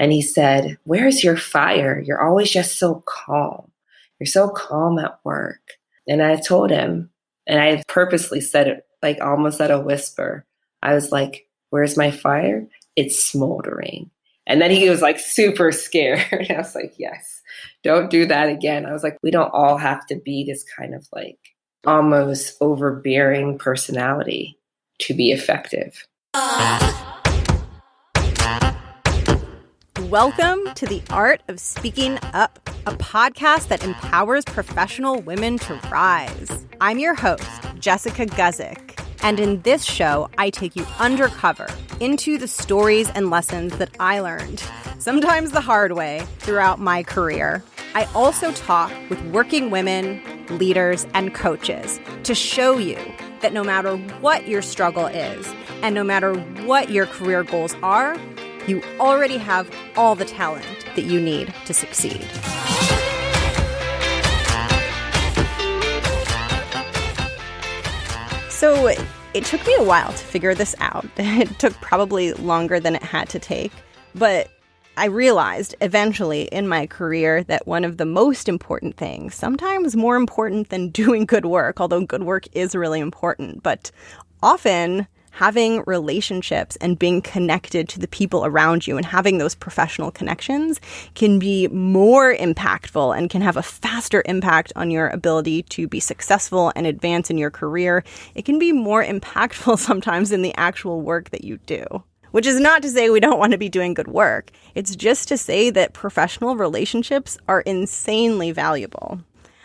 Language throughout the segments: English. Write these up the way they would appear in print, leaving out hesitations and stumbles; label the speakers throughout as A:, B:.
A: And he said, "Where's your fire? You're always just so calm. You're so calm at work." And I told him, and I purposely said it like almost at a whisper. I was like, "Where's my fire? It's smoldering." And then he was like super scared. I was like, "Yes, don't do that again." I was like, we don't all have to be this kind of like almost overbearing personality to be effective.
B: Welcome to The Art of Speaking Up, a podcast that empowers professional women to rise. I'm your host, Jessica Guzik, and in this show, I take you undercover into the stories and lessons that I learned, sometimes the hard way, throughout my career. I also talk with working women, leaders, and coaches to show you that no matter what your struggle is, and no matter what your career goals are, you already have all the talent that you need to succeed. So it took me a while to figure this out. It took probably longer than it had to take, but I realized eventually in my career that one of the most important things, sometimes more important than doing good work, although good work is really important, but often having relationships and being connected to the people around you and having those professional connections can be more impactful and can have a faster impact on your ability to be successful and advance in your career. It can be more impactful sometimes than the actual work that you do. Which is not to say we don't want to be doing good work. It's just to say that professional relationships are insanely valuable.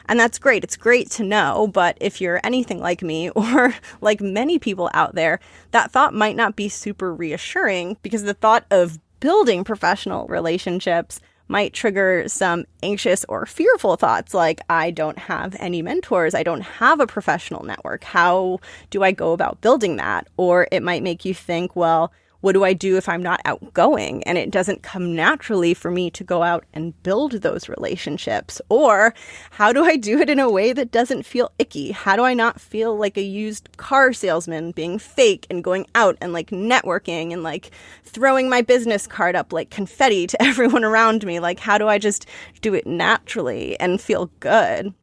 B: And that's great. It's great to know. But if you're anything like me or like many people out there, that thought might not be super reassuring because the thought of building professional relationships might trigger some anxious or fearful thoughts like, I don't have any mentors. I don't have a professional network. How do I go about building that? Or it might make you think, well, what do I do if I'm not outgoing and it doesn't come naturally for me to go out and build those relationships? Or how do I do it in a way that doesn't feel icky? How do I not feel like a used car salesman being fake and going out and like networking and like throwing my business card up like confetti to everyone around me? Like, how do I just do it naturally and feel good?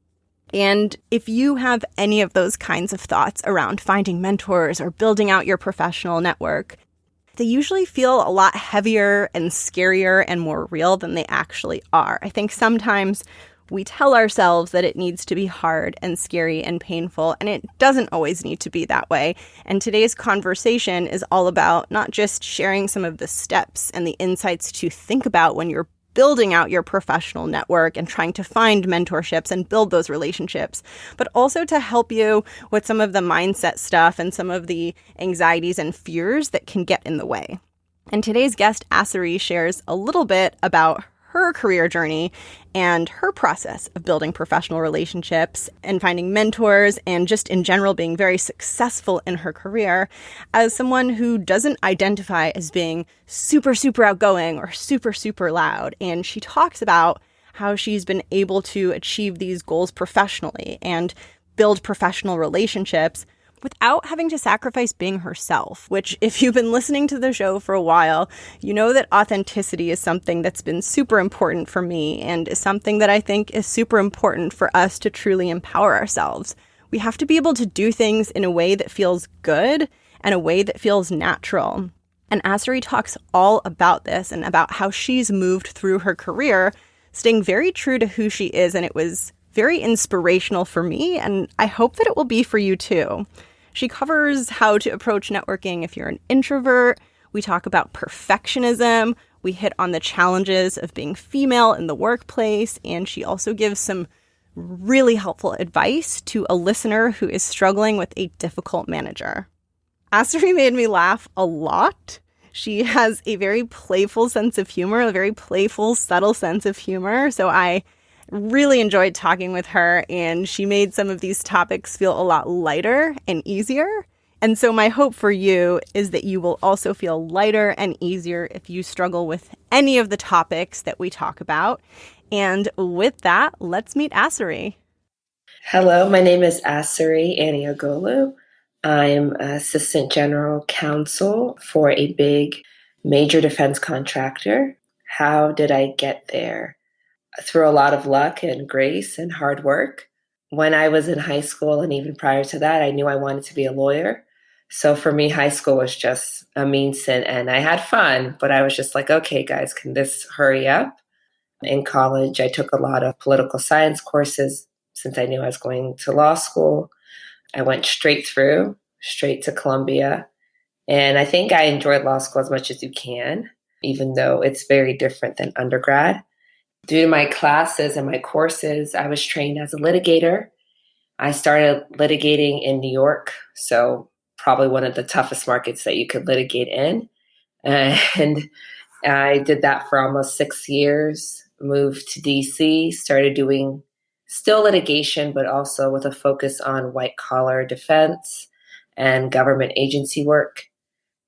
B: And if you have any of those kinds of thoughts around finding mentors or building out your professional network, they usually feel a lot heavier and scarier and more real than they actually are. I think sometimes we tell ourselves that it needs to be hard and scary and painful, and it doesn't always need to be that way. And today's conversation is all about not just sharing some of the steps and the insights to think about when you're building out your professional network and trying to find mentorships and build those relationships, but also to help you with some of the mindset stuff and some of the anxieties and fears that can get in the way. And today's guest, Asari, shares a little bit about her career journey and her process of building professional relationships and finding mentors and just in general being very successful in her career as someone who doesn't identify as being super, super outgoing or super, super loud. And she talks about how she's been able to achieve these goals professionally and build professional relationships without having to sacrifice being herself, which if you've been listening to the show for a while, you know that authenticity is something that's been super important for me and is something that I think is super important for us to truly empower ourselves. We have to be able to do things in a way that feels good and a way that feels natural. And Asari talks all about this and about how she's moved through her career, staying very true to who she is. And it was very inspirational for me, and I hope that it will be for you too. She covers how to approach networking if you're an introvert. We talk about perfectionism. We hit on the challenges of being female in the workplace. And she also gives some really helpful advice to a listener who is struggling with a difficult manager. Asari made me laugh a lot. She has a very playful sense of humor, a very playful, subtle sense of humor. So I really enjoyed talking with her, and she made some of these topics feel a lot lighter and easier. And so my hope for you is that you will also feel lighter and easier if you struggle with any of the topics that we talk about. And with that, let's meet Asari.
A: Hello, my name is Asari Aniagolu. I'm Assistant General Counsel for a big major defense contractor. How did I get there? Through a lot of luck and grace and hard work. When I was in high school and even prior to that, I knew I wanted to be a lawyer. So for me, high school was just a means to an end. I had fun, but I was just like, okay, guys, can this hurry up? In college, I took a lot of political science courses since I knew I was going to law school. I went straight to Columbia. And I think I enjoyed law school as much as you can, even though it's very different than undergrad. Due to my classes and my courses, I was trained as a litigator. I started litigating in New York, so probably one of the toughest markets that you could litigate in. And I did that for almost 6 years, moved to DC, started doing still litigation, but also with a focus on white collar defense and government agency work.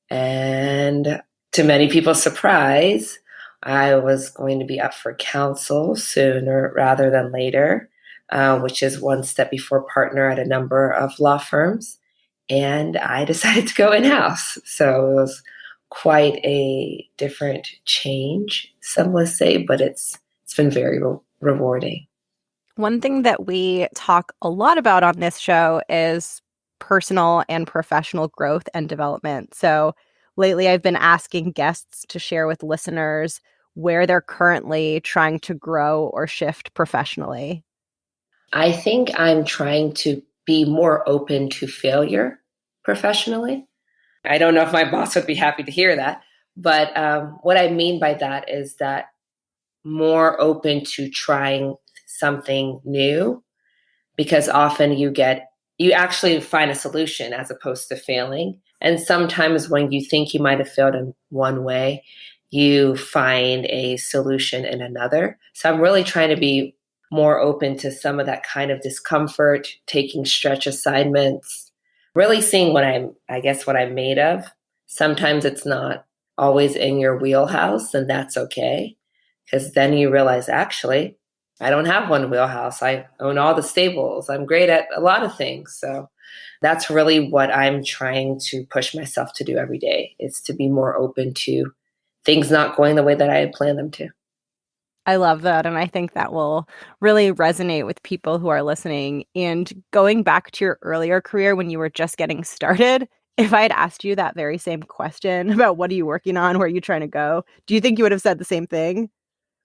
A: And to many people's surprise, I was going to be up for counsel sooner rather than later, which is one step before partner at a number of law firms. And I decided to go in house. So it was quite a different change, some would say, but it's been very rewarding.
B: One thing that we talk a lot about on this show is personal and professional growth and development. So lately, I've been asking guests to share with listeners where they're currently trying to grow or shift professionally.
A: I think I'm trying to be more open to failure professionally. I don't know if my boss would be happy to hear that, but what I mean by that is that more open to trying something new, because often you actually find a solution as opposed to failing. And sometimes when you think you might have failed in one way, you find a solution in another. So I'm really trying to be more open to some of that kind of discomfort, taking stretch assignments, really seeing what I'm made of. Sometimes it's not always in your wheelhouse, and that's okay. Because then you realize, actually, I don't have one wheelhouse. I own all the stables. I'm great at a lot of things. So that's really what I'm trying to push myself to do every day, is to be more open to things not going the way that I had planned them to.
B: I love that. And I think that will really resonate with people who are listening. And going back to your earlier career when you were just getting started, if I had asked you that very same question about what are you working on, where are you trying to go, do you think you would have said the same thing?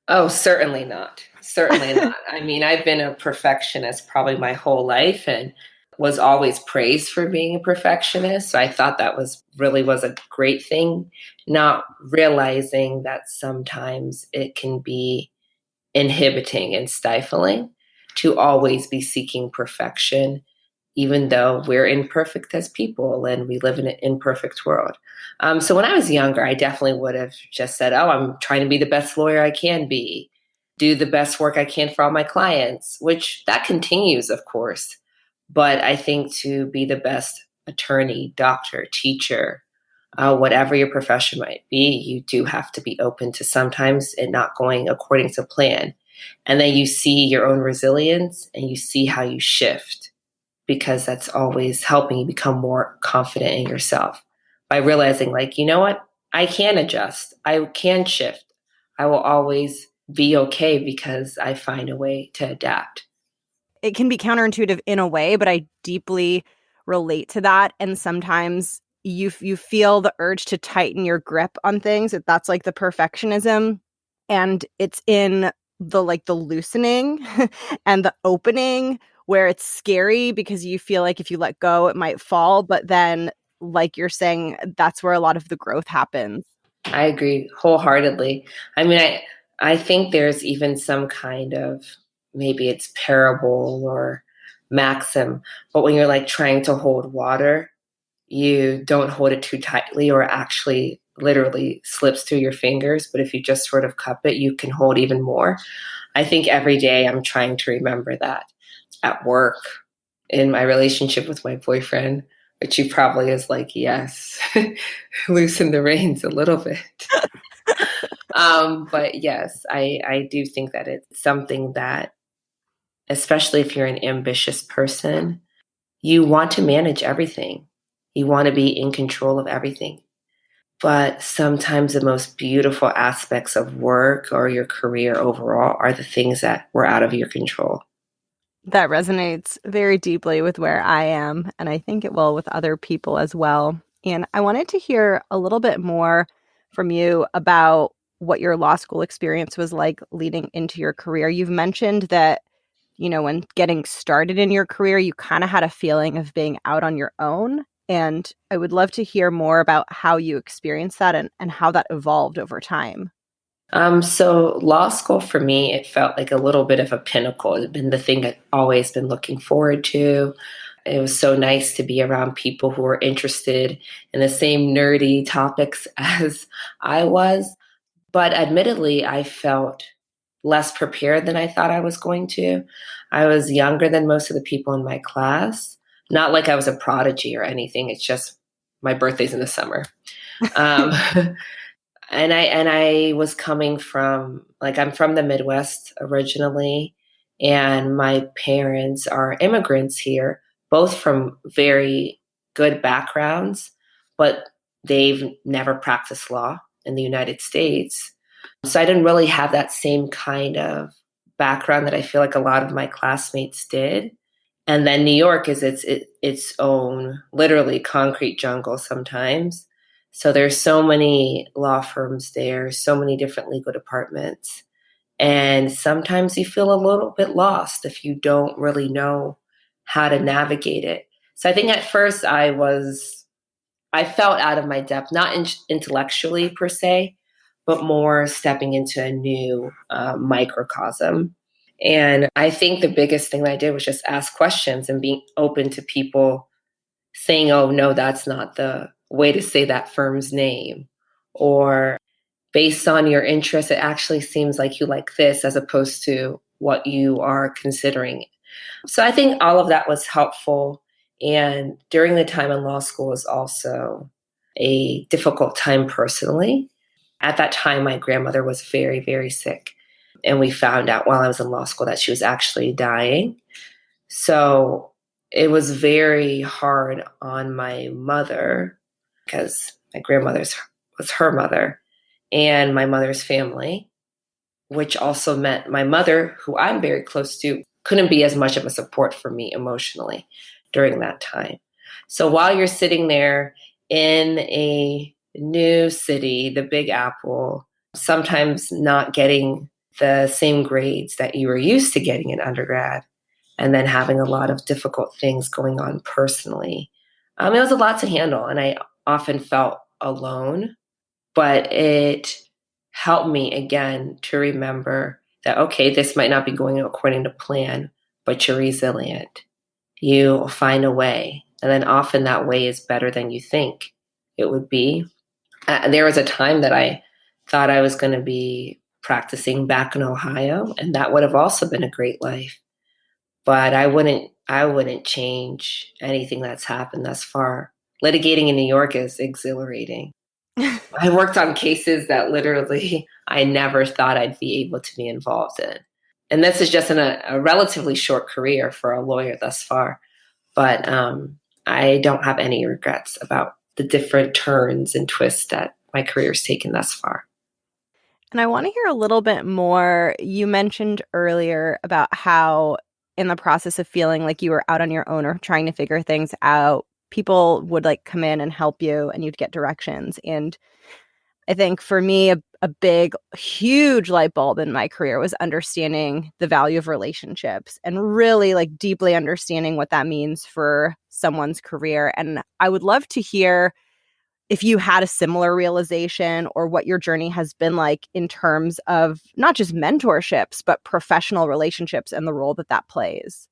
A: Oh, certainly not. Certainly not. I mean, I've been a perfectionist probably my whole life and was always praised for being a perfectionist. So I thought that was a great thing, not realizing that sometimes it can be inhibiting and stifling to always be seeking perfection, even though we're imperfect as people and we live in an imperfect world. So when I was younger, I definitely would have just said, oh, I'm trying to be the best lawyer I can be, do the best work I can for all my clients, which that continues, of course. But I think to be the best attorney, doctor, teacher, whatever your profession might be, you do have to be open to sometimes it not going according to plan. And then you see your own resilience and you see how you shift, because that's always helping you become more confident in yourself by realizing, like, you know what? I can adjust. I can shift. I will always be okay because I find a way to adapt.
B: It can be counterintuitive in a way, but I deeply relate to that. And sometimes you feel the urge to tighten your grip on things. That's like the perfectionism. And it's in the loosening and the opening where it's scary because you feel like if you let go, it might fall. But then, like you're saying, that's where a lot of the growth happens.
A: I agree wholeheartedly. I mean, I think there's even some kind of, maybe it's parable or maxim, but when you're like trying to hold water, you don't hold it too tightly or actually literally slips through your fingers. But if you just sort of cup it, you can hold even more. I think every day I'm trying to remember that at work, in my relationship with my boyfriend, which he probably is like, yes, loosen the reins a little bit. But yes, I do think that it's something that, especially if you're an ambitious person, you want to manage everything. You want to be in control of everything. But sometimes the most beautiful aspects of work or your career overall are the things that were out of your control.
B: That resonates very deeply with where I am, and I think it will with other people as well. And I wanted to hear a little bit more from you about what your law school experience was like leading into your career. You've mentioned that, when getting started in your career, you kind of had a feeling of being out on your own. And I would love to hear more about how you experienced that and how that evolved over time.
A: So law school for me, it felt like a little bit of a pinnacle. It's been the thing I've always been looking forward to. It was so nice to be around people who were interested in the same nerdy topics as I was. But admittedly, I felt less prepared than I thought I was going to. I was younger than most of the people in my class. Not like I was a prodigy or anything. It's just my birthday's in the summer. Um, and I was coming from, like, I'm from the Midwest originally, and my parents are immigrants here, both from very good backgrounds, but they've never practiced law in the United States. So I didn't really have that same kind of background that I feel like a lot of my classmates did. And then New York is its own literally concrete jungle sometimes. So there's so many law firms there, so many different legal departments. And sometimes you feel a little bit lost if you don't really know how to navigate it. So I think at first I felt out of my depth, not intellectually per se, but more stepping into a new microcosm. And I think the biggest thing that I did was just ask questions and being open to people saying, oh, no, that's not the way to say that firm's name. Or based on your interest, it actually seems like you like this as opposed to what you are considering. So I think all of that was helpful. And during the time in law school was also a difficult time personally. At that time, my grandmother was very, very sick. And we found out while I was in law school that she was actually dying. So it was very hard on my mother because my grandmother's was her mother and my mother's family, which also meant my mother, who I'm very close to, couldn't be as much of a support for me emotionally during that time. So while you're sitting there in a new city, the Big Apple, sometimes not getting the same grades that you were used to getting in undergrad, and then having a lot of difficult things going on personally. It was a lot to handle, and I often felt alone, but it helped me again to remember that, okay, this might not be going according to plan, but you're resilient. You'll find a way. And then often that way is better than you think it would be. There was a time that I thought I was going to be practicing back in Ohio, and that would have also been a great life. But I wouldn't change anything that's happened thus far. Litigating in New York is exhilarating. I worked on cases that literally I never thought I'd be able to be involved in. And this is just in a relatively short career for a lawyer thus far. But I don't have any regrets about the different turns and twists that my career's taken thus far.
B: And I want to hear a little bit more. You mentioned earlier about how, in the process of feeling like you were out on your own or trying to figure things out, people would like come in and help you and you'd get directions. And I think for me, a big, huge light bulb in my career was understanding the value of relationships and really like deeply understanding what that means for someone's career. And I would love to hear if you had a similar realization or what your journey has been like in terms of not just mentorships, but professional relationships and the role that that plays.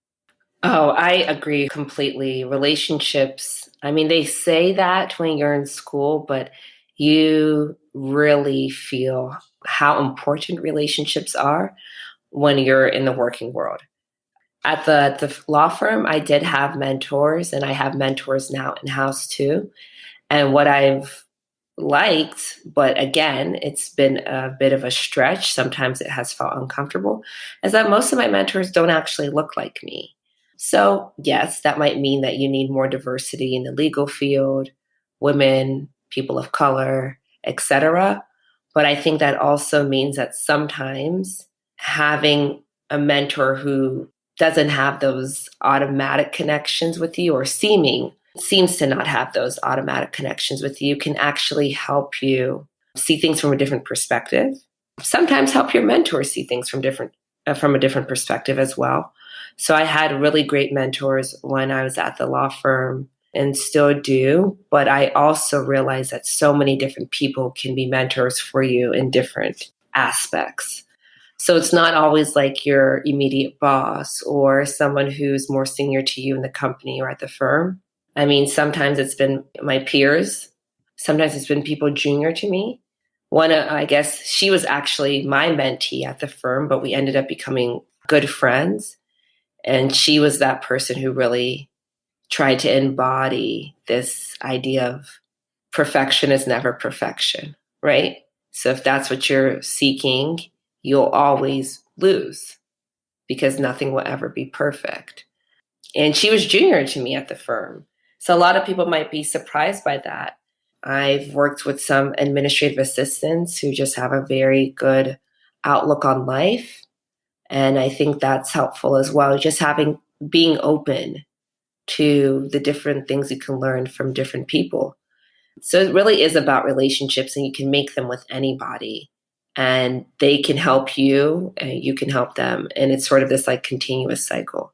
A: Oh, I agree completely. Relationships, I mean, they say that when you're in school, but you really feel how important relationships are when you're in the working world. At the law firm, I did have mentors, and I have mentors now in house too. And what I've liked, but again, it's been a bit of a stretch. Sometimes it has felt uncomfortable, is that most of my mentors don't actually look like me. So, yes, that might mean that you need more diversity in the legal field, women, people of color. etc. But I think that also means that sometimes having a mentor who doesn't have those automatic connections with you, or seems to not have those automatic connections with you, can actually help you see things from a different perspective. Sometimes help your mentor see things from a different perspective as well. So I had really great mentors when I was at the law firm and still do, but I also realized that so many different people can be mentors for you in different aspects. So it's not always like your immediate boss or someone who's more senior to you in the company or at the firm. I mean, sometimes it's been my peers. Sometimes it's been people junior to me. I guess she was actually my mentee at the firm, but we ended up becoming good friends. And she was that person who really tried to embody this idea of perfection is never perfection, right? So if that's what you're seeking, you'll always lose because nothing will ever be perfect. And she was junior to me at the firm. So a lot of people might be surprised by that. I've worked with some administrative assistants who just have a very good outlook on life. And I think that's helpful as well. Just being open to the different things you can learn from different people. So it really is about relationships, and you can make them with anybody, and they can help you and you can help them. And it's sort of this like continuous cycle.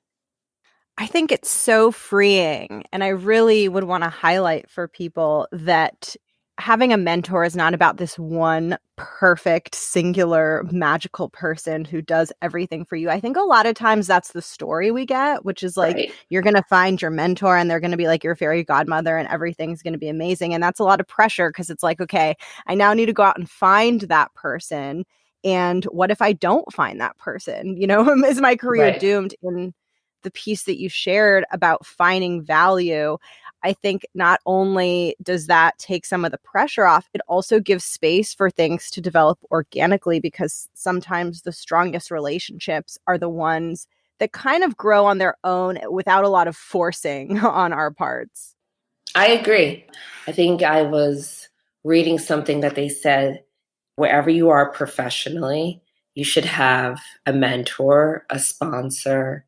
B: I think it's so freeing. And I really would want to highlight for people that having a mentor is not about this one perfect, singular, magical person who does everything for you. I think a lot of times that's the story we get, which is like,
A: Right.
B: you're going to find your mentor and they're going to be like your fairy godmother and everything's going to be amazing. And that's a lot of pressure because it's like, okay, I now need to go out and find that person. And what if I don't find that person? You know, is my career
A: Right.
B: doomed? In the piece that you shared about finding value, I think not only does that take some of the pressure off, it also gives space for things to develop organically, because sometimes the strongest relationships are the ones that kind of grow on their own without a lot of forcing on our parts.
A: I agree. I think I was reading something that they said wherever you are professionally, you should have a mentor, a sponsor,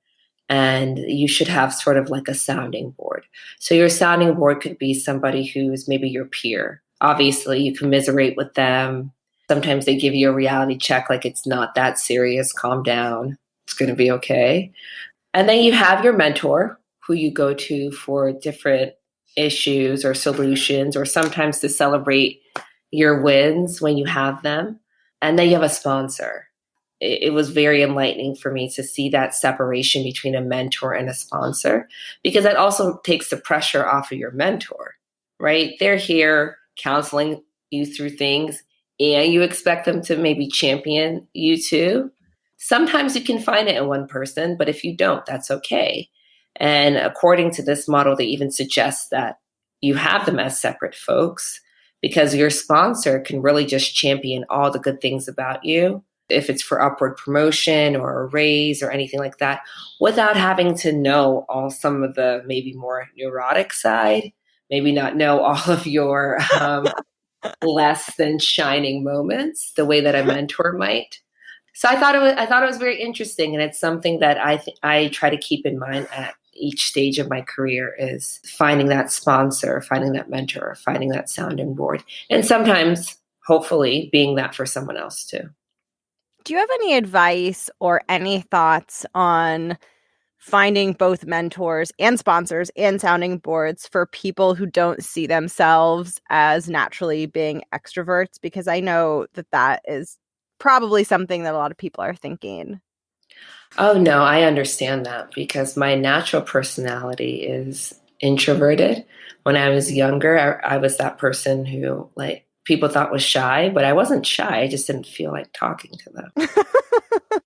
A: and you should have sort of like a sounding board. So your sounding board could be somebody who's maybe your peer. Obviously, you commiserate with them. Sometimes they give you a reality check, like it's not that serious, calm down, it's going to be okay. And then you have your mentor who you go to for different issues or solutions, or sometimes to celebrate your wins when you have them. And then you have a sponsor. It was very enlightening for me to see that separation between a mentor and a sponsor, because that also takes the pressure off of your mentor, right? They're here counseling you through things, and you expect them to maybe champion you too. Sometimes you can find it in one person, but if you don't, that's okay. And according to this model, they even suggest that you have them as separate folks, because your sponsor can really just champion all the good things about you, if it's for upward promotion or a raise or anything like that, without having to know all some of the maybe more neurotic side, maybe not know all of your less than shining moments the way that a mentor might. So I thought it was very interesting, and it's something that I try to keep in mind at each stage of my career, is finding that sponsor, finding that mentor, finding that sounding board, and sometimes hopefully being that for someone else too.
B: Do you have any advice or any thoughts on finding both mentors and sponsors and sounding boards for people who don't see themselves as naturally being extroverts? Because I know that that is probably something that a lot of people are thinking.
A: Oh no, I understand that, because my natural personality is introverted. When I was younger, I was that person who like people thought was shy, but I wasn't shy. I just didn't feel like talking to them.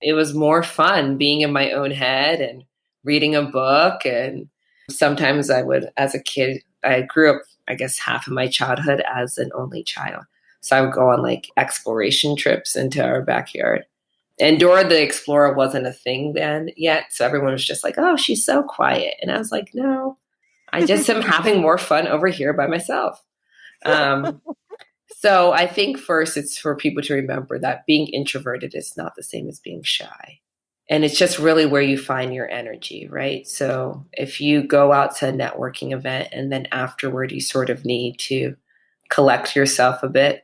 A: It was more fun being in my own head and reading a book. And sometimes I would, as a kid, I grew up, I guess, half of my childhood as an only child. So I would go on like exploration trips into our backyard. And Dora the Explorer wasn't a thing then yet. So everyone was just like, oh, she's so quiet. And I was like, no, I just am having more fun over here by myself. Um, So I think first it's for people to remember that being introverted is not the same as being shy. And it's just really where you find your energy, right? So if you go out to a networking event and then afterward you sort of need to collect yourself a bit,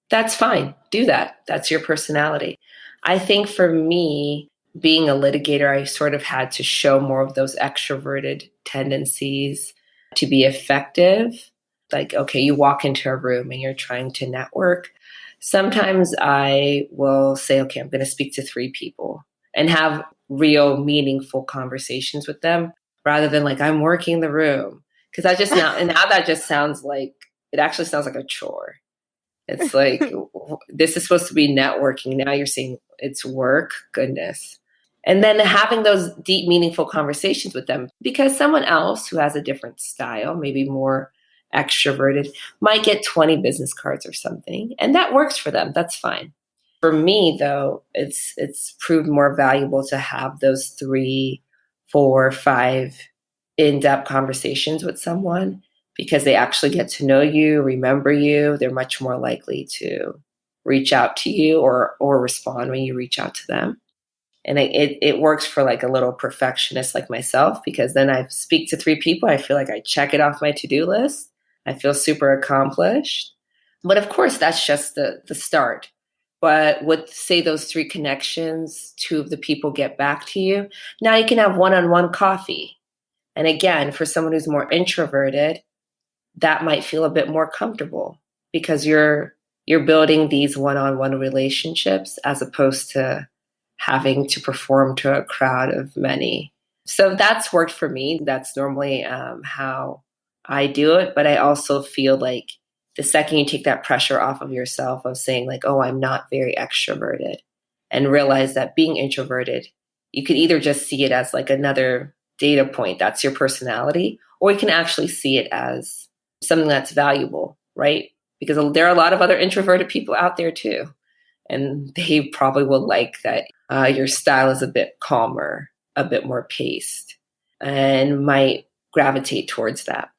A: that's fine. Do that. That's your personality. I think for me, being a litigator, I sort of had to show more of those extroverted tendencies to be effective. Like, okay, you walk into a room and you're trying to network. Sometimes I will say, okay, I'm going to speak to three people and have real meaningful conversations with them rather than like, I'm working the room. Because I just now, and now that just sounds like, it actually sounds like a chore. It's like, this is supposed to be networking. Now you're saying it's work. Goodness. And then having those deep, meaningful conversations with them because someone else who has a different style, maybe more extroverted, might get 20 business cards or something. And that works for them. That's fine. For me, though, it's proved more valuable to have those 3, 4, 5 in-depth conversations with someone because they actually get to know you, remember you. They're much more likely to reach out to you or respond when you reach out to them. And it works for like a little perfectionist like myself because then I speak to 3 people. I feel like I check it off my to-do list. I feel super accomplished. But of course, that's just the start. But with, say, those 3 connections, 2 of the people get back to you. Now you can have one-on-one coffee. And again, for someone who's more introverted, that might feel a bit more comfortable because you're building these one-on-one relationships as opposed to having to perform to a crowd of many. So that's worked for me. That's normally how I do it. But I also feel like the second you take that pressure off of yourself of saying like, oh, I'm not very extroverted and realize that being introverted, you could either just see it as like another data point, that's your personality, or you can actually see it as something that's valuable, right? Because there are a lot of other introverted people out there too. And they probably will like that your style is a bit calmer, a bit more paced, and might gravitate towards that.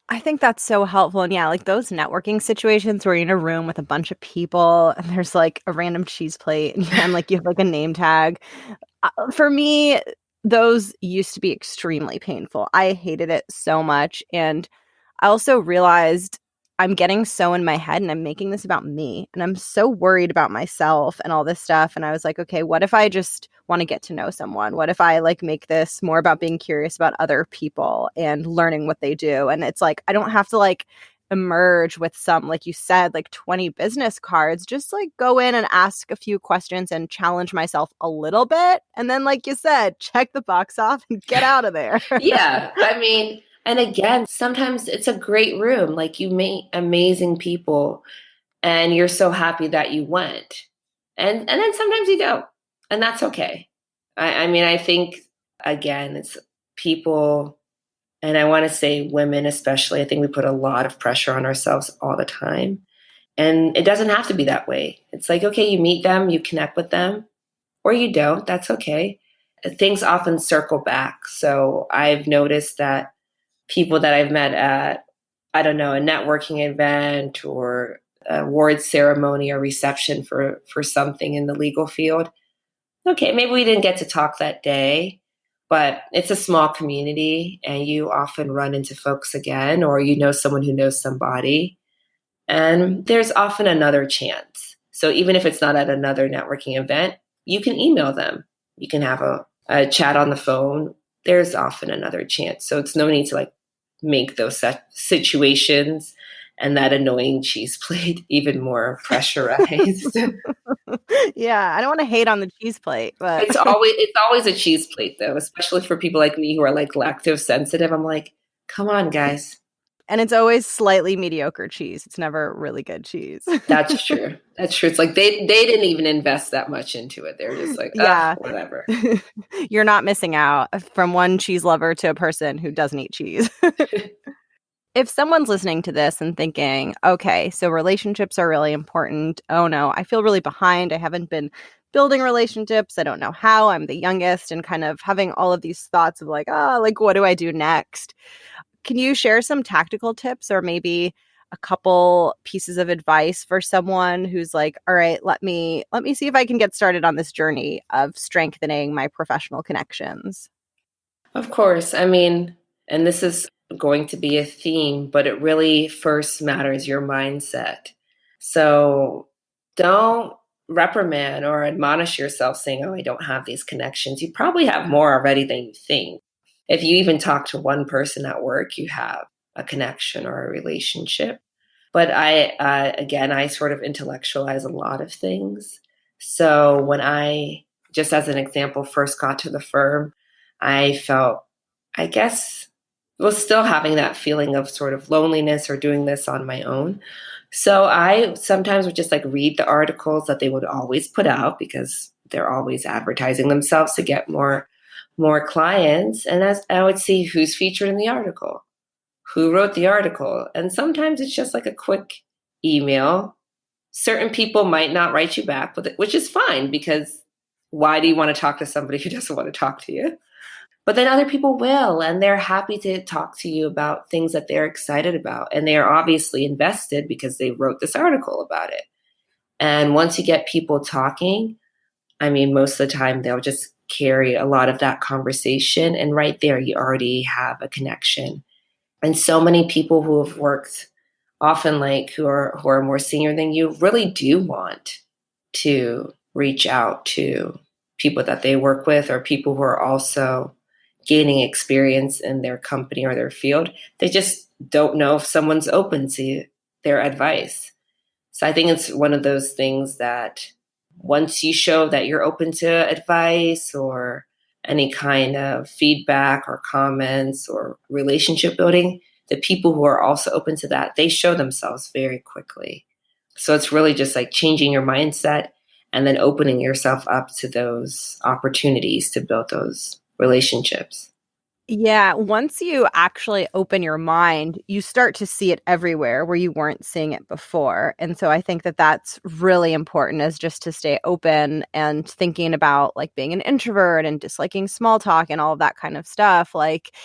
B: I think that's so helpful. And yeah, like those networking situations where you're in a room with a bunch of people and there's like a random cheese plate and like you have like a name tag. For me, those used to be extremely painful. I hated it so much. And I also realized I'm getting so in my head and I'm making this about me. And I'm so worried about myself and all this stuff. And I was like, okay, what if I just want to get to know someone? What if I like make this more about being curious about other people and learning what they do? And it's like, I don't have to like emerge with some, like you said, like 20 business cards, just like go in and ask a few questions and challenge myself a little bit. And then, like you said, check the box off and get out of there.
A: Yeah. I mean, and again, sometimes it's a great room. Like you meet amazing people and you're so happy that you went. And then sometimes you don't. And that's okay. I mean, I think again, it's people, and I want to say women especially, I think we put a lot of pressure on ourselves all the time. And it doesn't have to be that way. It's like, okay, you meet them, you connect with them, or you don't. That's okay. Things often circle back. So I've noticed that people that I've met at, I don't know, a networking event or a award ceremony or reception for something in the legal field. Okay, maybe we didn't get to talk that day, but it's a small community and you often run into folks again, or you know someone who knows somebody. And there's often another chance. So even if it's not at another networking event, you can email them. You can have a chat on the phone. There's often another chance. So it's no need to like make those situations and that annoying cheese plate even more pressurized.
B: Yeah, I don't want to hate on the cheese plate, but
A: It's always a cheese plate though, especially for people like me who are like lactose sensitive. I'm like, come on, guys.
B: and it's always slightly mediocre cheese. It's never really good cheese.
A: That's true. That's true. It's like they didn't even invest that much into it. They're just like,
B: Yeah.
A: whatever.
B: You're not missing out from one cheese lover to a person who doesn't eat cheese. If someone's listening to this and thinking, okay, so relationships are really important. Oh no, I feel really behind. I haven't been building relationships. I don't know how. I'm the youngest, and kind of having all of these thoughts of like, like what do I do next? Can you share some tactical tips or maybe a couple pieces of advice for someone who's like, all right, let me see if I can get started on this journey of strengthening my professional connections?
A: Of course. I mean, and this is going to be a theme, but it really first matters your mindset. So don't reprimand or admonish yourself saying, oh, I don't have these connections. You probably have more already than you think. If you even talk to one person at work, you have a connection or a relationship. But again, I sort of intellectualize a lot of things. So when I, just as an example, first got to the firm, I felt, I guess, was still having that feeling of sort of loneliness or doing this on my own. So I sometimes would just like read the articles that they would always put out because they're always advertising themselves to get more clients. And as I would see who's featured in the article, who wrote the article. And sometimes it's just like a quick email. Certain people might not write you back, which is fine because why do you want to talk to somebody who doesn't want to talk to you? But then other people will, and they're happy to talk to you about things that they're excited about. And they are obviously invested because they wrote this article about it. And once you get people talking, I mean, most of the time they'll just carry a lot of that conversation. And right there, you already have a connection. And so many people who have worked often like who are more senior than you really do want to reach out to people that they work with or people who are also gaining experience in their company or their field. They just don't know if someone's open to their advice. So I think it's one of those things that once you show that you're open to advice or any kind of feedback or comments or relationship building, the people who are also open to that, they show themselves very quickly. So it's really just like changing your mindset and then opening yourself up to those opportunities to build those relationships.
B: Yeah, once you actually open your mind, you start to see it everywhere where you weren't seeing it before. And so I think that that's really important, is just to stay open and thinking about like being an introvert and disliking small talk and all of that kind of stuff. Like,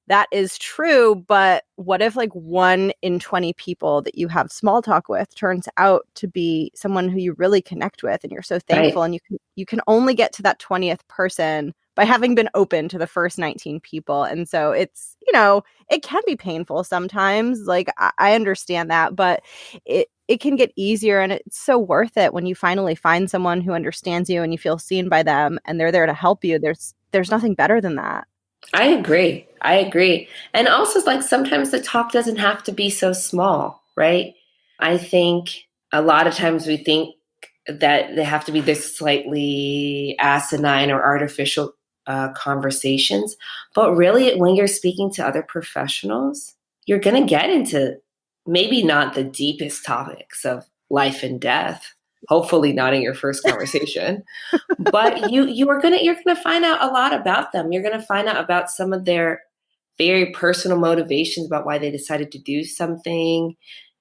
B: that is true, but what if like 1 in 20 people that you have small talk with turns out to be someone who you really connect with and you're so
A: Right.
B: thankful, and you can only get to that 20th person by having been open to the first 19 people. And so it's, it can be painful sometimes. Like I understand that, but it can get easier, and it's so worth it when you finally find someone who understands you and you feel seen by them and they're there to help you. There's nothing better than that.
A: I agree. I agree. And also, like, sometimes the talk doesn't have to be so small, right? I think a lot of times we think that they have to be this slightly asinine or artificial conversations. But really, when you're speaking to other professionals, you're going to get into maybe not the deepest topics of life and death. Hopefully, not in your first conversation, but you're gonna find out a lot about them. You're gonna find out about some of their very personal motivations about why they decided to do something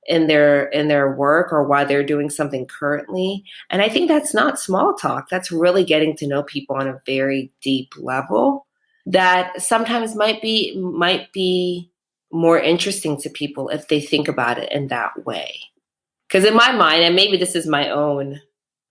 A: in their work or why they're doing something currently. And I think that's not small talk. That's really getting to know people on a very deep level that sometimes might be more interesting to people if they think about it in that way. Because in my mind, and maybe this is my own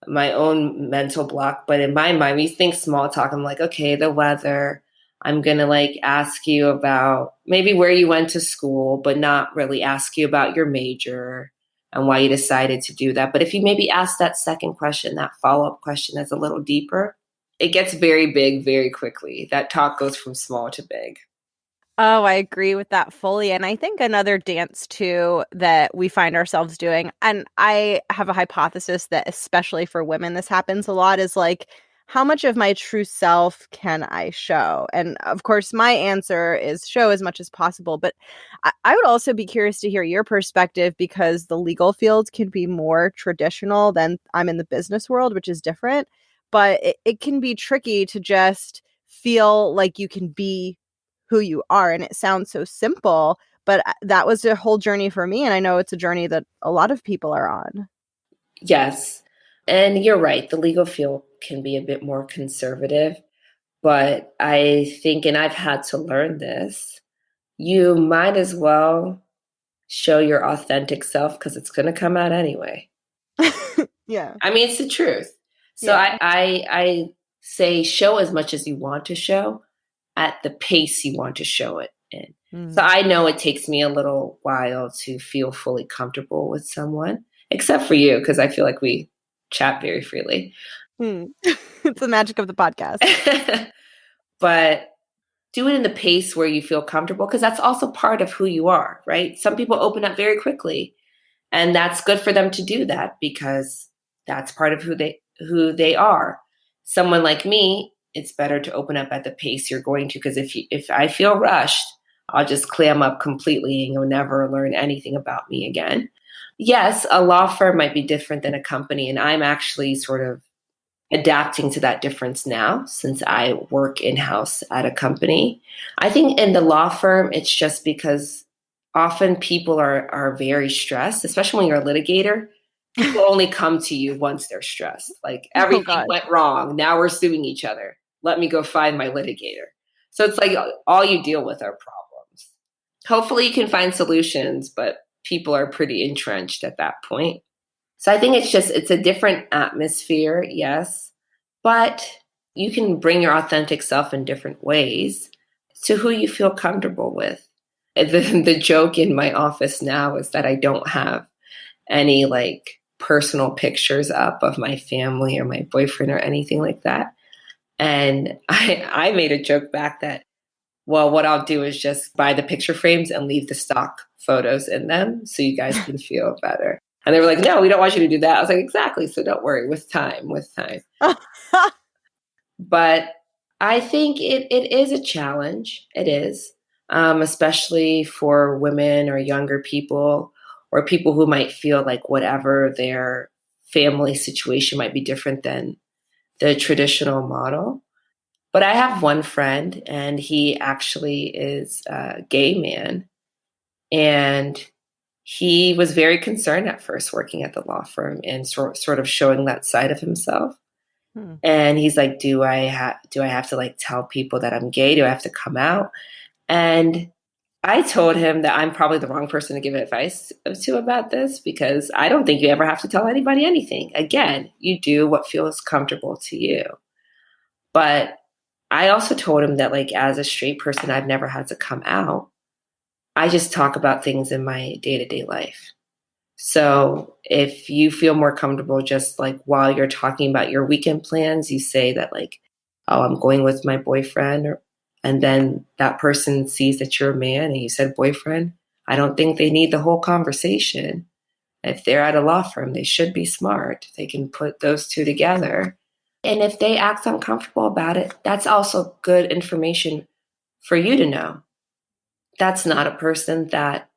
A: mental block. But in my mind, when you think small talk, I'm like, okay, the weather. I'm going to like ask you about maybe where you went to school, but not really ask you about your major and why you decided to do that. But if you maybe ask that second question, that follow-up question that's a little deeper, it gets very big very quickly. That talk goes from small to big.
B: Oh, I agree with that fully. And I think another dance too that we find ourselves doing, and I have a hypothesis that especially for women, this happens a lot, is like, how much of my true self can I show? And of course, my answer is show as much as possible. But I would also be curious to hear your perspective, because the legal field can be more traditional than I'm in the business world, which is different. But it can be tricky to just feel like you can be who you are. And it sounds so simple, but that was a whole journey for me. And I know it's a journey that a lot of people are on.
A: Yes. And you're right. The legal field can be a bit more conservative, but I think, and I've had to learn this, you might as well show your authentic self because it's going to come out anyway.
B: Yeah.
A: I mean, it's the truth. So
B: Yeah.
A: I say show as much as you want to show at the pace you want to show it in. So I know it takes me a little while to feel fully comfortable with someone, except for you, because I feel like we chat very freely.
B: It's the magic of the podcast.
A: But do it in the pace where you feel comfortable, because that's also part of who you are, right? Some people open up very quickly, and that's good for them to do that because that's part of who they are. Someone like me, it's better to open up at the pace you're going to, because if I feel rushed, I'll just clam up completely and you'll never learn anything about me again. Yes, a law firm might be different than a company, and I'm actually sort of adapting to that difference now since I work in-house at a company. I think in the law firm, it's just because often people are very stressed, especially when you're a litigator. People only come to you once they're stressed. Like everything went wrong. Now we're suing each other. Let me go find my litigator. So it's like all you deal with are problems. Hopefully you can find solutions, but people are pretty entrenched at that point. So I think it's a different atmosphere, yes, but you can bring your authentic self in different ways to who you feel comfortable with. The joke in my office now is that I don't have any like personal pictures up of my family or my boyfriend or anything like that. And I made a joke back that, well, what I'll do is just buy the picture frames and leave the stock photos in them so you guys can feel better. And they were like, no, we don't want you to do that. I was like, exactly. So don't worry, with time. But I think it is a challenge. It is, especially for women or younger people or people who might feel like whatever their family situation might be different than the traditional model. But I have one friend, and he actually is a gay man. And he was very concerned at first working at the law firm and sort of showing that side of himself. And he's like, do I have to like tell people that I'm gay? Do I have to come out? And I told him that I'm probably the wrong person to give advice to about this, because I don't think you ever have to tell anybody anything. Again, you do what feels comfortable to you. But I also told him that, like, as a straight person, I've never had to come out. I just talk about things in my day-to-day life. So if you feel more comfortable, just like while you're talking about your weekend plans, you say that like, oh, I'm going with my boyfriend, and then that person sees that you're a man and you said boyfriend. I don't think they need the whole conversation. If they're at a law firm, they should be smart. They can put those two together. And if they act uncomfortable about it, that's also good information for you to know. That's not a person that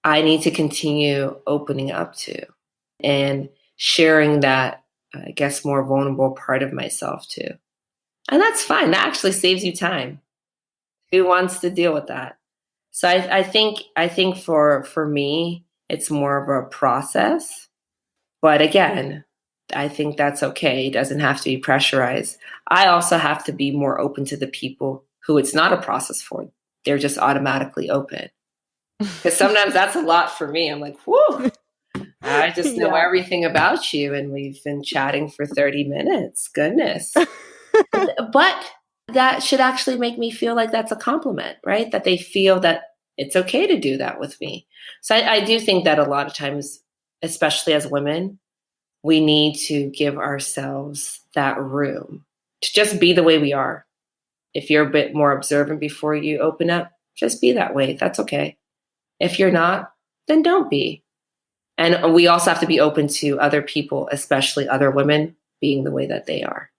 A: I need to continue opening up to and sharing that, I guess, more vulnerable part of myself to. And that's fine. That actually saves you time. Who wants to deal with that? So I think for me, it's more of a process. But again, I think that's okay. It doesn't have to be pressurized. I also have to be more open to the people who it's not a process for. They're just automatically open. Because sometimes that's a lot for me. I'm like, whew, I just know everything about you. And we've been chatting for 30 minutes. Goodness. But that should actually make me feel like that's a compliment, right? That they feel that it's okay to do that with me. So I do think that a lot of times, especially as women, we need to give ourselves that room to just be the way we are. If you're a bit more observant before you open up, just be that way. That's okay. If you're not, then don't be. And we also have to be open to other people, especially other women, being the way that they are.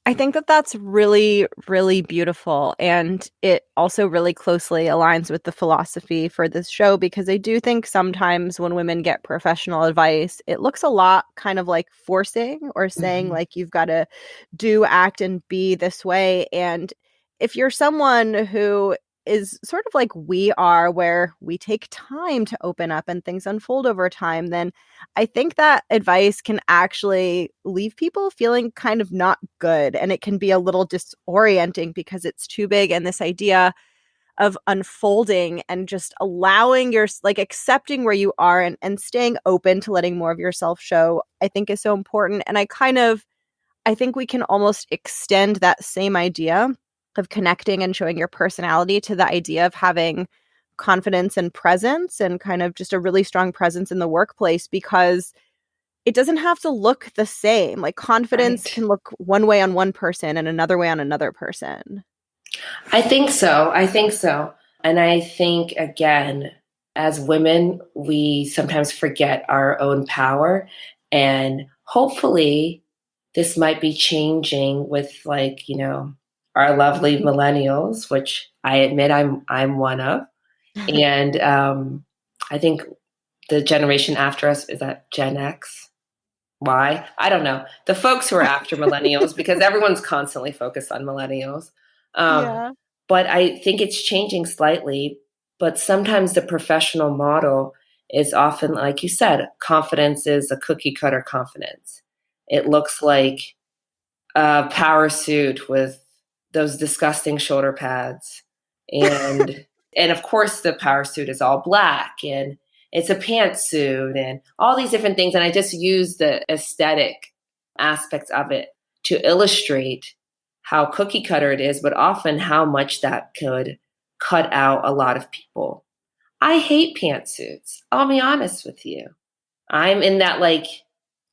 B: I think that that's really, really beautiful. And it also really closely aligns with the philosophy for this show, because I do think sometimes when women get professional advice, it looks a lot kind of like forcing or saying like you've got to do, act, and be this way. And if you're someone who is sort of like we are, where we take time to open up and things unfold over time, then I think that advice can actually leave people feeling kind of not good. And it can be a little disorienting because it's too big. And this idea of unfolding and just allowing your, like, accepting where you are and staying open to letting more of yourself show, I think is so important. And I think we can almost extend that same idea of connecting and showing your personality to the idea of having confidence and presence, and kind of just a really strong presence in the workplace, because it doesn't have to look the same. Like, confidence
A: Right.
B: can look one way on one person and another way on another person.
A: I think so. I think so. And I think, again, as women, we sometimes forget our own power. And hopefully, this might be changing with, like, our lovely millennials, which I admit I'm one of. And I think the generation after us, is that Gen X? Why? I don't know. The folks who are after millennials, because everyone's constantly focused on millennials. Um,
B: Yeah.
A: but I think it's changing slightly. But sometimes the professional model is often, like you said, confidence is a cookie cutter confidence. It looks like a power suit with those disgusting shoulder pads. And and of course the power suit is all black, and it's a pantsuit and all these different things. And I just use the aesthetic aspects of it to illustrate how cookie cutter it is, but often how much that could cut out a lot of people. I hate pantsuits. I'll be honest with you. I'm in that, like,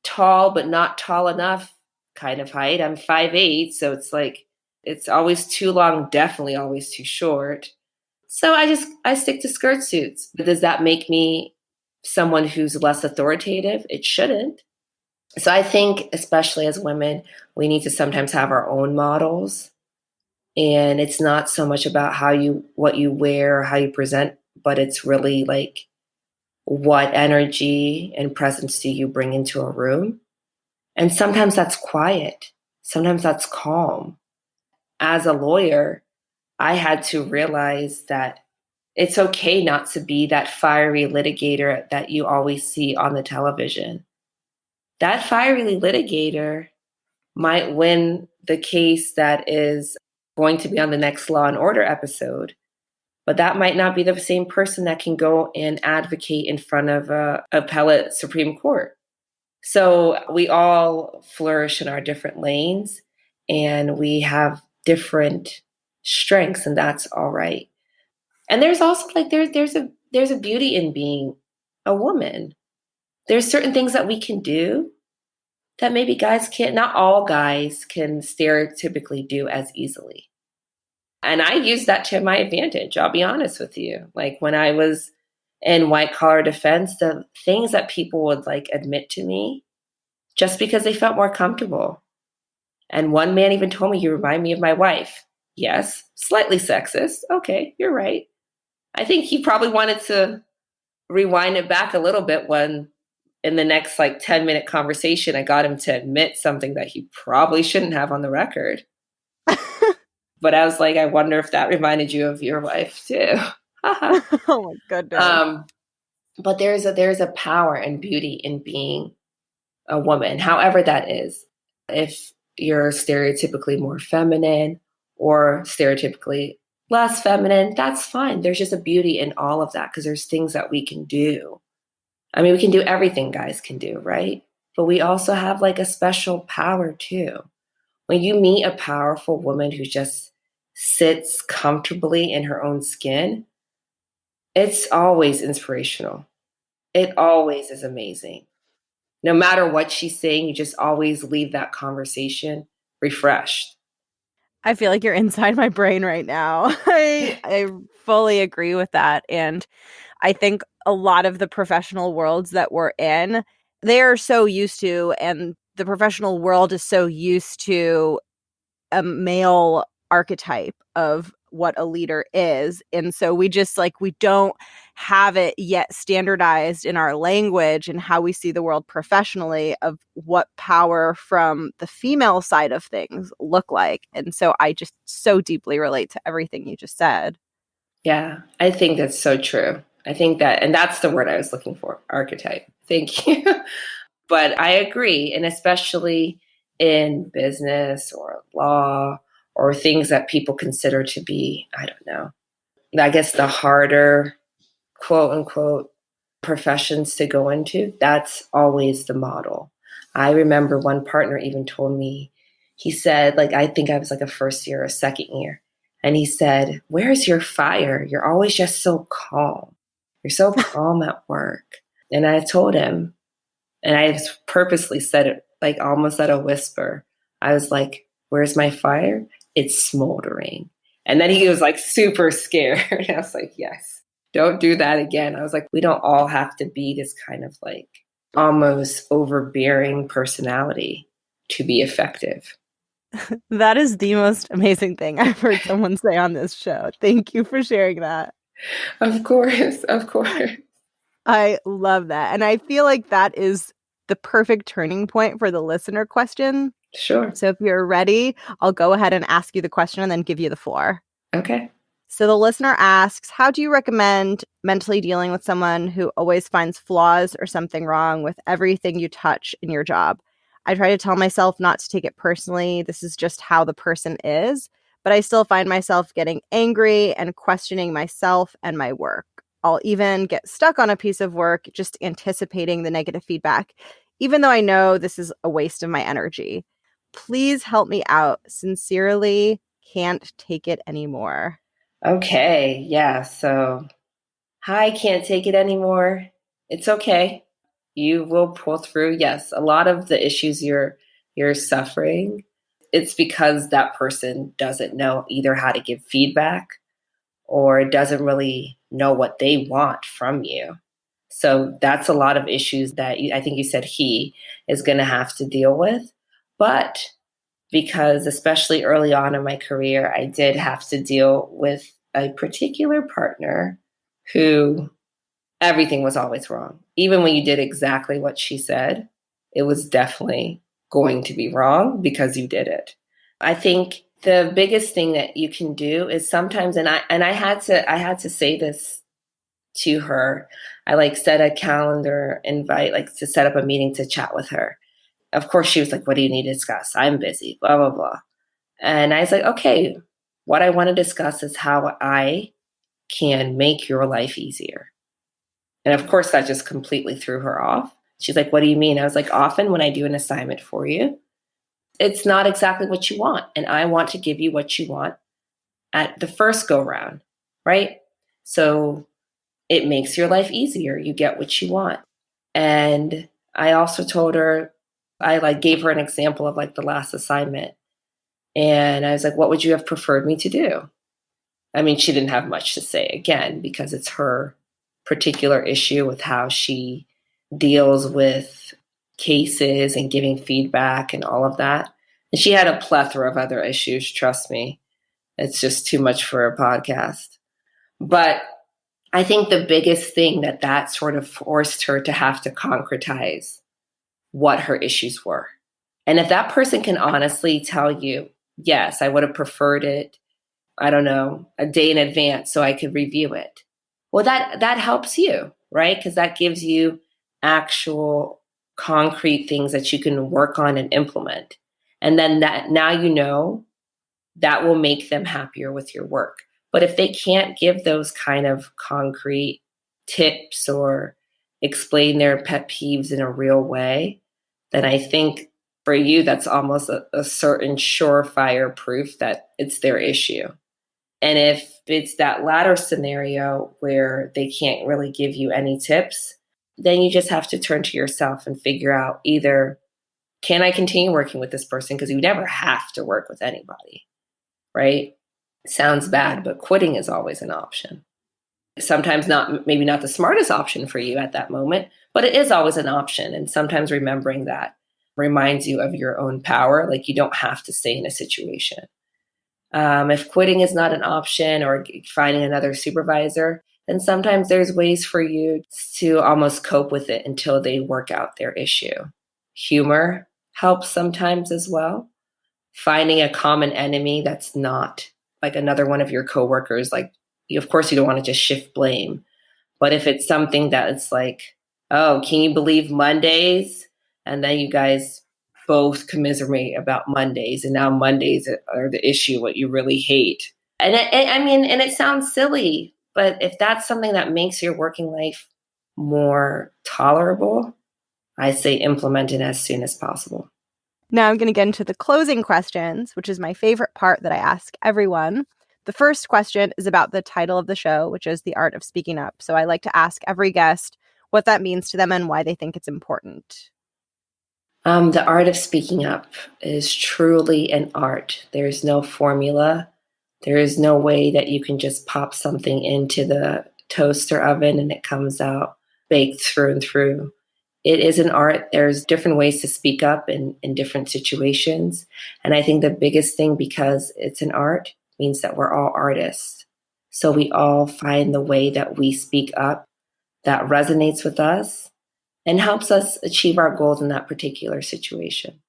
A: tall but not tall enough kind of height. I'm 5'8", so it's like it's always too long, definitely always too short. So I stick to skirt suits. But does that make me someone who's less authoritative? It shouldn't. So I think, especially as women, we need to sometimes have our own models. And it's not so much about what you wear or how you present, but it's really like, what energy and presence do you bring into a room? And sometimes that's quiet. Sometimes that's calm. As a lawyer, I had to realize that it's okay not to be that fiery litigator that you always see on the television. That fiery litigator might win the case that is going to be on the next Law and Order episode, but that might not be the same person that can go and advocate in front of a appellate Supreme Court. So we all flourish in our different lanes, and we have different strengths, and that's all right. And there's also, like, there's a beauty in being a woman. There's certain things that we can do that maybe guys can't. Not all guys can stereotypically do as easily. And I use that to my advantage. I'll be honest with you. Like, when I was in white collar defense, the things that people would, like, admit to me just because they felt more comfortable. And one man even told me, "You remind me of my wife." Yes, slightly sexist. Okay, you're right. I think he probably wanted to rewind it back a little bit when, in the next, like, 10-minute conversation, I got him to admit something that he probably shouldn't have on the record. But I was like, I wonder if that reminded you of your wife too.
B: Oh my goodness.
A: But there's a power and beauty in being a woman, however that is. If you're stereotypically more feminine or stereotypically less feminine, that's fine. There's just a beauty in all of that, because there's things that we can do. I mean, we can do everything guys can do, right? But we also have, like, a special power too. When you meet a powerful woman who just sits comfortably in her own skin, it's always inspirational. It always is amazing. No matter what she's saying, you just always leave that conversation refreshed.
B: I feel like you're inside my brain right now. I fully agree with that. And I think a lot of the professional worlds that we're in, they are so used to, and the professional world is so used to a male archetype of what a leader is. And so we just, like, we don't have it yet standardized in our language and how we see the world professionally of what power from the female side of things look like. And so I just so deeply relate to everything you just said.
A: Yeah, I think that's so true. I think that, and that's the word I was looking for, archetype. Thank you. But I agree. And especially in business or law or things that people consider to be, I don't know, I guess, the harder, quote unquote, professions to go into, that's always the model. I remember one partner even told me, he said, like, I think I was like a first year or second year. And he said, "Where's your fire? You're always just so calm. You're so calm at work." And I told him, and I purposely said it like almost at a whisper. I was like, "Where's my fire? It's smoldering." And then he was like super scared. I was like, "Yes, don't do that again." I was like, we don't all have to be this kind of like almost overbearing personality to be effective.
B: That is the most amazing thing I've heard someone say on this show. Thank you for sharing that.
A: Of course, of course.
B: I love that. And I feel like that is the perfect turning point for the listener question.
A: Sure.
B: So if you're ready, I'll go ahead and ask you the question and then give you the floor.
A: Okay.
B: So the listener asks, how do you recommend mentally dealing with someone who always finds flaws or something wrong with everything you touch in your job? I try to tell myself not to take it personally. This is just how the person is, but I still find myself getting angry and questioning myself and my work. I'll even get stuck on a piece of work just anticipating the negative feedback, even though I know this is a waste of my energy. Please help me out. Sincerely, can't take it anymore.
A: Okay. Yeah. So, hi, can't take it anymore. It's okay. You will pull through. Yes, a lot of the issues you're suffering, it's because that person doesn't know either how to give feedback or doesn't really know what they want from you. So that's a lot of issues that I think you said he is going to have to deal with. But because especially early on in my career, I did have to deal with a particular partner who everything was always wrong. Even when you did exactly what she said, it was definitely going to be wrong because you did it. I think the biggest thing that you can do is sometimes, and I had to say this to her. I like set a calendar invite, like to set up a meeting to chat with her. Of course, she was like, "What do you need to discuss? I'm busy, blah, blah, blah." And I was like, "Okay, what I want to discuss is how I can make your life easier." And of course, that just completely threw her off. She's like, "What do you mean?" I was like, "Often when I do an assignment for you, it's not exactly what you want. And I want to give you what you want at the first go round, right? So it makes your life easier. You get what you want." And I also told her, I like gave her an example of like the last assignment. And I was like, "What would you have preferred me to do?" I mean, she didn't have much to say again, because it's her particular issue with how she deals with cases and giving feedback and all of that. And she had a plethora of other issues, trust me. It's just too much for a podcast. But I think the biggest thing that sort of forced her to have to concretize what her issues were. And if that person can honestly tell you, "Yes, I would have preferred it, I don't know, a day in advance so I could review it." Well, that helps you, right? Because that gives you actual concrete things that you can work on and implement. And then that now you know that will make them happier with your work. But if they can't give those kind of concrete tips or explain their pet peeves in a real way, then I think for you, that's almost a certain surefire proof that it's their issue. And if it's that latter scenario where they can't really give you any tips, then you just have to turn to yourself and figure out either, can I continue working with this person? Because you never have to work with anybody, right? Sounds bad, but quitting is always an option. Sometimes not, maybe not the smartest option for you at that moment, but it is always an option. And sometimes remembering that reminds you of your own power. Like, you don't have to stay in a situation. If quitting is not an option, or finding another supervisor, then sometimes there's ways for you to almost cope with it until they work out their issue. Humor helps sometimes as well. Finding a common enemy that's not like another one of your coworkers, like, of course you don't want to just shift blame. But if it's something that it's like, "Oh, can you believe Mondays?" And then you guys both commiserate about Mondays, and now Mondays are the issue, what you really hate. And it sounds silly, but if that's something that makes your working life more tolerable, I say implement it as soon as possible.
B: Now I'm going to get into the closing questions, which is my favorite part that I ask everyone. The first question is about the title of the show, which is The Art of Speaking Up. So I like to ask every guest what that means to them and why they think it's important.
A: The art of speaking up is truly an art. There's no formula. There is no way that you can just pop something into the toaster oven and it comes out baked through and through. It is an art. There's different ways to speak up in different situations. And I think the biggest thing, because it's an art, means that we're all artists. So we all find the way that we speak up that resonates with us and helps us achieve our goals in that particular situation.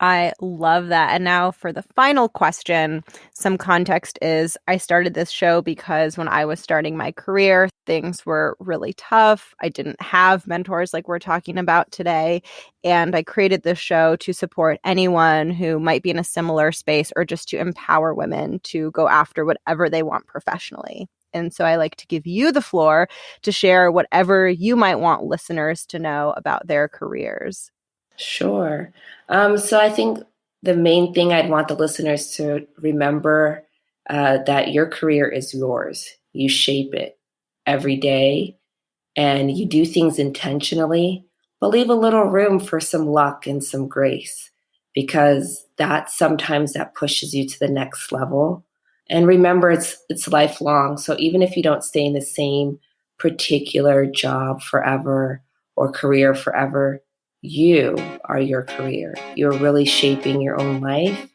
B: I love that. And now for the final question, some context is I started this show because when I was starting my career, things were really tough. I didn't have mentors like we're talking about today. And I created this show to support anyone who might be in a similar space or just to empower women to go after whatever they want professionally. And so I like to give you the floor to share whatever you might want listeners to know about their careers.
A: Sure. So I think the main thing I'd want the listeners to remember that your career is yours. You shape it every day and you do things intentionally, but leave a little room for some luck and some grace because sometimes that pushes you to the next level. And remember, it's lifelong. So even if you don't stay in the same particular job forever or career forever, you are your career. You're really shaping your own life.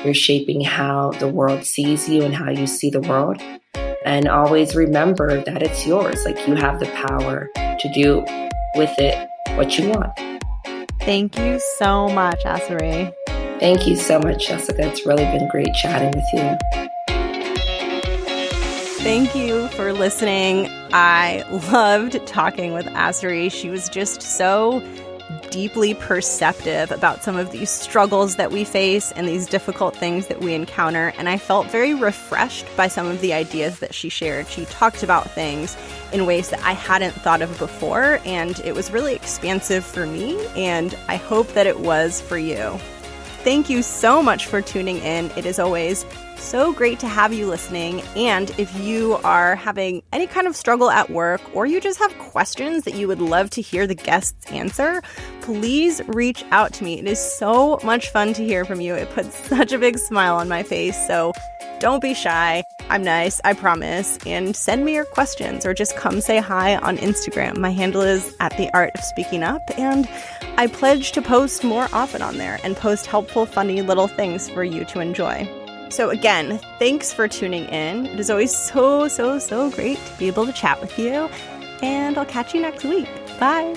A: You're shaping how the world sees you and how you see the world. And always remember that it's yours. Like you have the power to do with it what you want.
B: Thank you so much, Asari.
A: Thank you so much, Jessica. It's really been great chatting with you.
B: Thank you for listening. I loved talking with Asari. She was just so deeply perceptive about some of these struggles that we face and these difficult things that we encounter. And I felt very refreshed by some of the ideas that she shared. She talked about things in ways that I hadn't thought of before, and it was really expansive for me, and I hope that it was for you. Thank you so much for tuning in. It is always so great to have you listening. And if you are having any kind of struggle at work or you just have questions that you would love to hear the guests answer, please reach out to me. It is so much fun to hear from you. It puts such a big smile on my face. So don't be shy. I'm nice, I promise. And send me your questions or just come say hi on Instagram. My handle is @theartofspeakingup, and I pledge to post more often on there and post helpful, funny little things for you to enjoy. So again, thanks for tuning in. It is always so great to be able to chat with you. And I'll catch you next week. Bye.